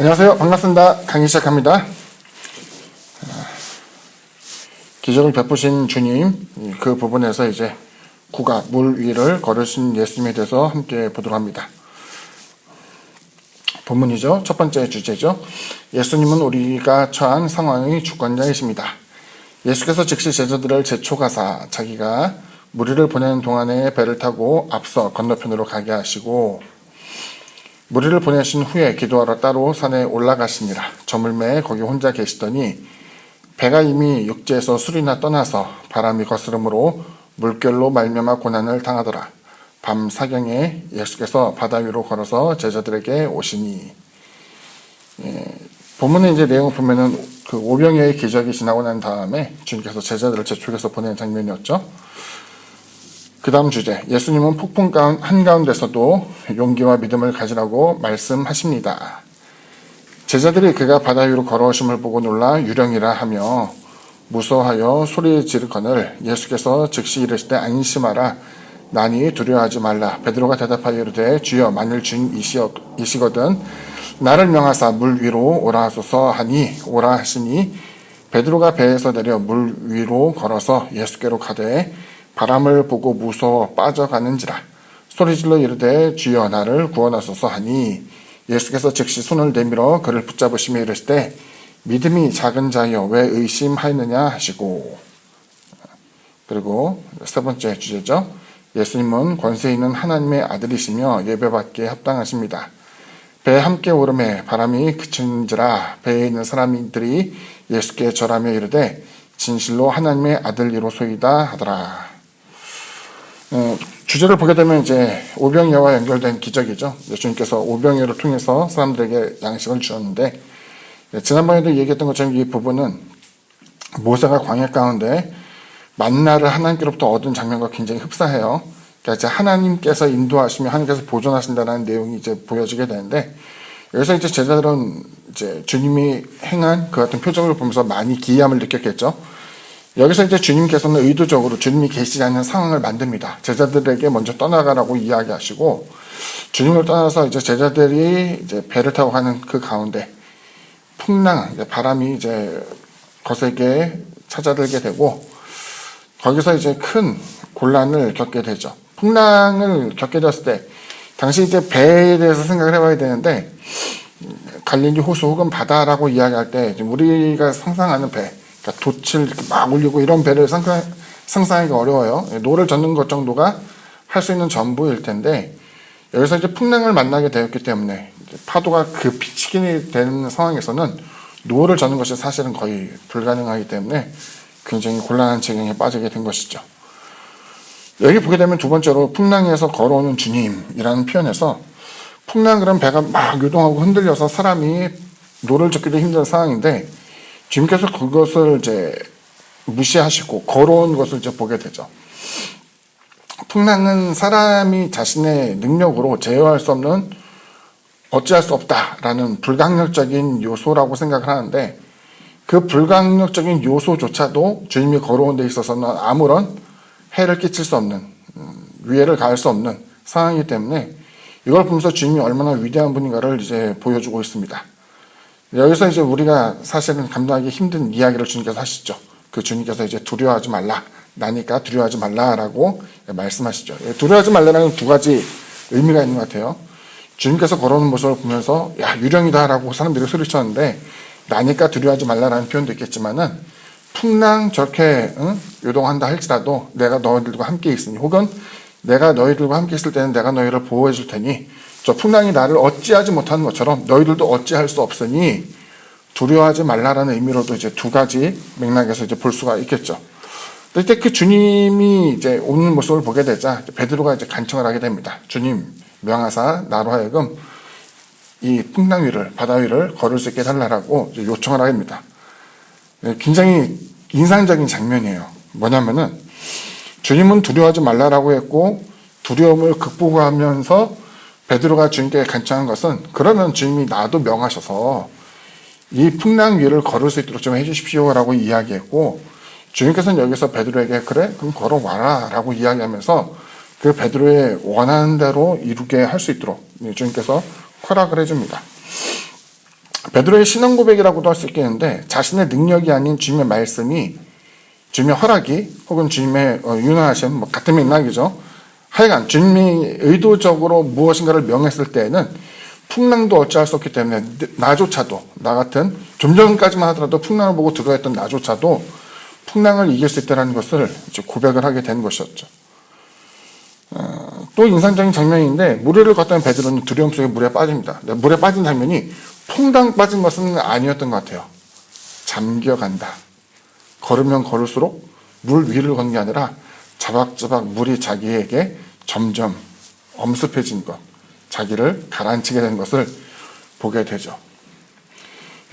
안녕하세요. 반갑습니다. 강의 시작합니다. 기적을 베푸신 주님, 그 부분에서 이제 구가 물 위를 걸으신 예수님에 대해서 함께 보도록 합니다. 본문이죠. 첫 번째 주제죠. 예수님은 우리가 처한 상황의 주권자이십니다. 예수께서 즉시 제자들을 재촉하사 자기가 무리를 보내는 동안에 배를 타고 앞서 건너편으로 가게 하시고 무리를 보내신 후에 기도하러 따로 산에 올라가시니라. 저물매에 거기 혼자 계시더니 배가 이미 육지에서 술이나 떠나서 바람이 거스름으로 물결로 말미암아 고난을 당하더라. 밤 사경에 예수께서 바다 위로 걸어서 제자들에게 오시니. 본문의 이제 내용을 보면은 그 오병이어의 기적이 지나고 난 다음에 주님께서 제자들을 재촉해서 보내는 장면이었죠. 그 다음 주제, 예수님은 폭풍 한가운데서도 용기와 믿음을 가지라고 말씀하십니다. 제자들이 그가 바다 위로 걸어오심을 보고 놀라 유령이라 하며 무서워하여 소리 지르거늘 예수께서 즉시 이르시되 안심하라 나니 두려워하지 말라. 베드로가 대답하여 이르되 주여 만일 주님이시거든 나를 명하사 물 위로 오라 하소서 하니 오라 하시니 베드로가 배에서 내려 물 위로 걸어서 예수께로 가되 바람을 보고 무서워 빠져가는지라. 소리질러 이르되 주여 나를 구원하소서 하니 예수께서 즉시 손을 내밀어 그를 붙잡으시며 이르시되 믿음이 작은 자여 왜 의심하였느냐 하시고. 그리고 세 번째 주제죠. 예수님은 권세 있는 하나님의 아들이시며 예배받기에 합당하십니다. 배에 함께 오름에 바람이 그치는지라. 배에 있는 사람들이 예수께 절하며 이르되 진실로 하나님의 아들이로소이다 하더라. 주제를 보게 되면 이제 오병이어와 연결된 기적이죠. 주님께서 오병이어를 통해서 사람들에게 양식을 주었는데, 지난번에도 얘기했던 것처럼 이 부분은 모세가 광야 가운데 만나를 하나님께로부터 얻은 장면과 굉장히 흡사해요. 그러니까 이제 하나님께서 인도하시며 하나님께서 보존하신다는 내용이 이제 보여지게 되는데, 여기서 이제 제자들은 이제 주님이 행한 그 같은 표정을 보면서 많이 기이함을 느꼈겠죠. 여기서 이제 주님께서는 의도적으로 주님이 계시지 않는 상황을 만듭니다. 제자들에게 먼저 떠나가라고 이야기하시고, 주님을 떠나서 이제 제자들이 이제 배를 타고 가는 그 가운데 풍랑, 바람이 이제 거세게 찾아들게 되고, 거기서 이제 큰 곤란을 겪게 되죠. 풍랑을 겪게 되었을 때, 당시 이제 배에 대해서 생각을 해봐야 되는데, 갈릴리 호수 혹은 바다라고 이야기할 때, 우리가 상상하는 배, 그러니까 돛을 이렇게 막 올리고 이런 배를 상상하기가 어려워요. 노를 젓는 것 정도가 할 수 있는 전부일 텐데, 여기서 이제 풍랑을 만나게 되었기 때문에 파도가 급히치게 되는 상황에서는 노를 젓는 것이 사실은 거의 불가능하기 때문에 굉장히 곤란한 지경에 빠지게 된 것이죠. 여기 보게 되면 두 번째로 풍랑에서 걸어오는 주님이라는 표현에서 풍랑 그런 배가 막 요동하고 흔들려서 사람이 노를 젓기도 힘든 상황인데 주님께서 그것을 이제 무시하시고 걸어온 것을 이제 보게 되죠. 풍랑은 사람이 자신의 능력으로 제어할 수 없는 어찌할 수 없다라는 불가항력적인 요소라고 생각을 하는데 그 불가항력적인 요소조차도 주님이 걸어온 데 있어서는 아무런 해를 끼칠 수 없는 위해를 가할 수 없는 상황이기 때문에 이걸 보면서 주님이 얼마나 위대한 분인가를 이제 보여주고 있습니다. 여기서 이제 우리가 사실은 감당하기 힘든 이야기를 주님께서 하시죠. 그 주님께서 이제 두려워하지 말라. 나니까 두려워하지 말라라고 말씀하시죠. 두려워하지 말라는 두 가지 의미가 있는 것 같아요. 주님께서 걸어오는 모습을 보면서 야 유령이다라고 사람들이 소리쳤는데 나니까 두려워하지 말라라는 표현도 있겠지만은 풍랑 저렇게 요동한다 할지라도 내가 너희들과 함께 있으니 혹은 내가 너희들과 함께 있을 때는 내가 너희를 보호해 줄 테니 저 풍랑이 나를 어찌하지 못하는 것처럼 너희들도 어찌할 수 없으니 두려워하지 말라라는 의미로도 이제 두 가지 맥락에서 이제 볼 수가 있겠죠. 그때 그 주님이 이제 오는 모습을 보게 되자 베드로가 이제 간청을 하게 됩니다. 주님 명하사 나로 하여금 이 풍랑 위를 바다 위를 걸을 수 있게 해달라고 요청을 하게 됩니다. 굉장히 인상적인 장면이에요. 뭐냐면은 주님은 두려워하지 말라라고 했고 두려움을 극복하면서 베드로가 주님께 간청한 것은 그러면 주님이 나도 명하셔서 이 풍랑 위를 걸을 수 있도록 좀 해주십시오라고 이야기했고 주님께서는 여기서 베드로에게 그래? 그럼 걸어와라 라고 이야기하면서 그 베드로의 원하는 대로 이루게 할 수 있도록 주님께서 허락을 해줍니다. 베드로의 신앙 고백이라고도 할 수 있겠는데 자신의 능력이 아닌 주님의 말씀이 주님의 허락이 혹은 주님의 윤활하심 뭐 같은 맥락이죠. 하여간 주님이 의도적으로 무엇인가를 명했을 때에는 풍랑도 어찌할 수 없기 때문에 나조차도 나 같은 좀 전까지만 하더라도 풍랑을 보고 두려워했던 나조차도 풍랑을 이길 수 있다는 것을 이제 고백을 하게 된 것이었죠. 또 인상적인 장면인데 물을 걷던 베드로는 두려움 속에 물에 빠집니다. 물에 빠진 장면이 퐁당 빠진 것은 아니었던 것 같아요. 잠겨간다. 걸으면 걸을수록 물 위를 걷는 게 아니라 자박자박 물이 자기에게 점점 엄습해진 것, 자기를 가라앉히게 된 것을 보게 되죠.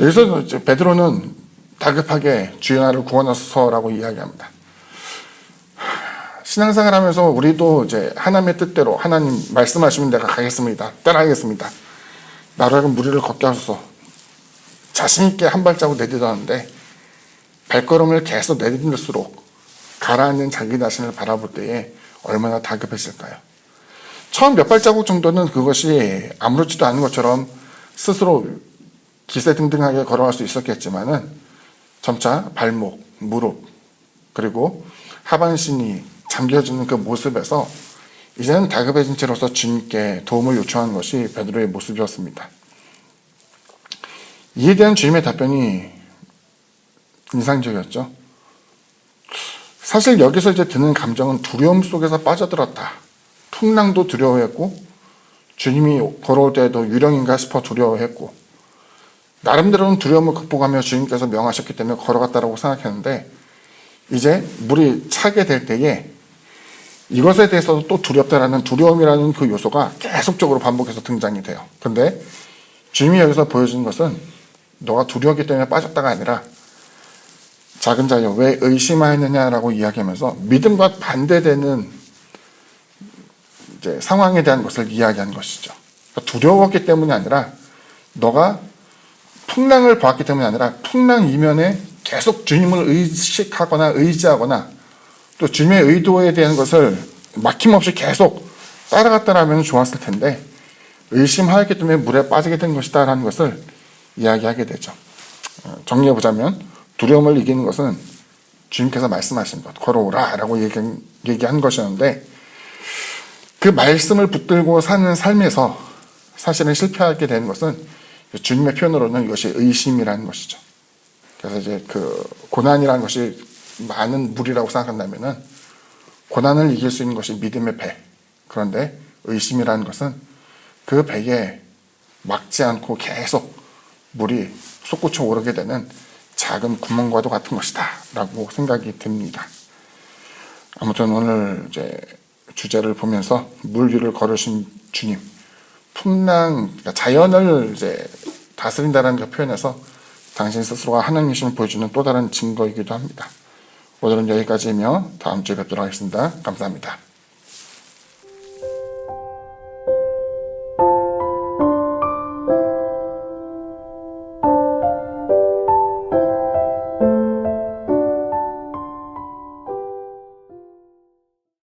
여기서 베드로는 다급하게 주여 나를 구원하소서라고 이야기합니다. 신앙생활 하면서 우리도 이제 하나님의 뜻대로 하나님 말씀하시면 내가 가겠습니다. 따라가겠습니다. 나로 하여금 무리를 걷게 하소서. 자신있게 한 발자국 내딛었는데 발걸음을 계속 내딛을수록 가라앉는 자기 자신을 바라볼 때에 얼마나 다급해질까요? 처음 몇 발자국 정도는 그것이 아무렇지도 않은 것처럼 스스로 기세등등하게 걸어갈 수 있었겠지만은 점차 발목, 무릎, 그리고 하반신이 잠겨지는 그 모습에서 이제는 다급해진 채로서 주님께 도움을 요청하는 것이 베드로의 모습이었습니다. 이에 대한 주님의 답변이 인상적이었죠. 사실 여기서 이제 드는 감정은 두려움 속에서 빠져들었다. 풍랑도 두려워했고 주님이 걸어올 때에도 유령인가 싶어 두려워했고 나름대로는 두려움을 극복하며 주님께서 명하셨기 때문에 걸어갔다라고 생각했는데 이제 물이 차게 될 때에 이것에 대해서도 또 두렵다라는 두려움이라는 그 요소가 계속적으로 반복해서 등장이 돼요. 근데 주님이 여기서 보여주는 것은 너가 두려웠기 때문에 빠졌다가 아니라 작은 자여 왜 의심하였느냐라고 이야기하면서 믿음과 반대되는 이제 상황에 대한 것을 이야기하는 것이죠. 그러니까 두려웠기 때문이 아니라 너가 풍랑을 봤기 때문이 아니라 풍랑 이면에 계속 주님을 의식하거나 의지하거나 또 주님의 의도에 대한 것을 막힘없이 계속 따라갔다라면 좋았을 텐데 의심하였기 때문에 물에 빠지게 된 것이다 라는 것을 이야기하게 되죠. 정리해보자면 두려움을 이기는 것은 주님께서 말씀하신 것, 걸어오라 라고 얘기한 것이었는데 그 말씀을 붙들고 사는 삶에서 사실은 실패하게 되는 것은 주님의 표현으로는 이것이 의심이라는 것이죠. 그래서 이제 그 고난이라는 것이 많은 물이라고 생각한다면은 고난을 이길 수 있는 것이 믿음의 배. 그런데 의심이라는 것은 그 배에 막지 않고 계속 물이 솟구쳐 오르게 되는 작은 구멍과도 같은 것이다 라고 생각이 듭니다. 아무튼 오늘 이제 주제를 보면서 물 위를 걸으신 주님, 풍랑, 그러니까 자연을 이제 다스린다는 그 표현에서 당신 스스로가 하나님이심을 보여주는 또 다른 증거이기도 합니다. 오늘은 여기까지이며 다음 주에 뵙도록 하겠습니다. 감사합니다.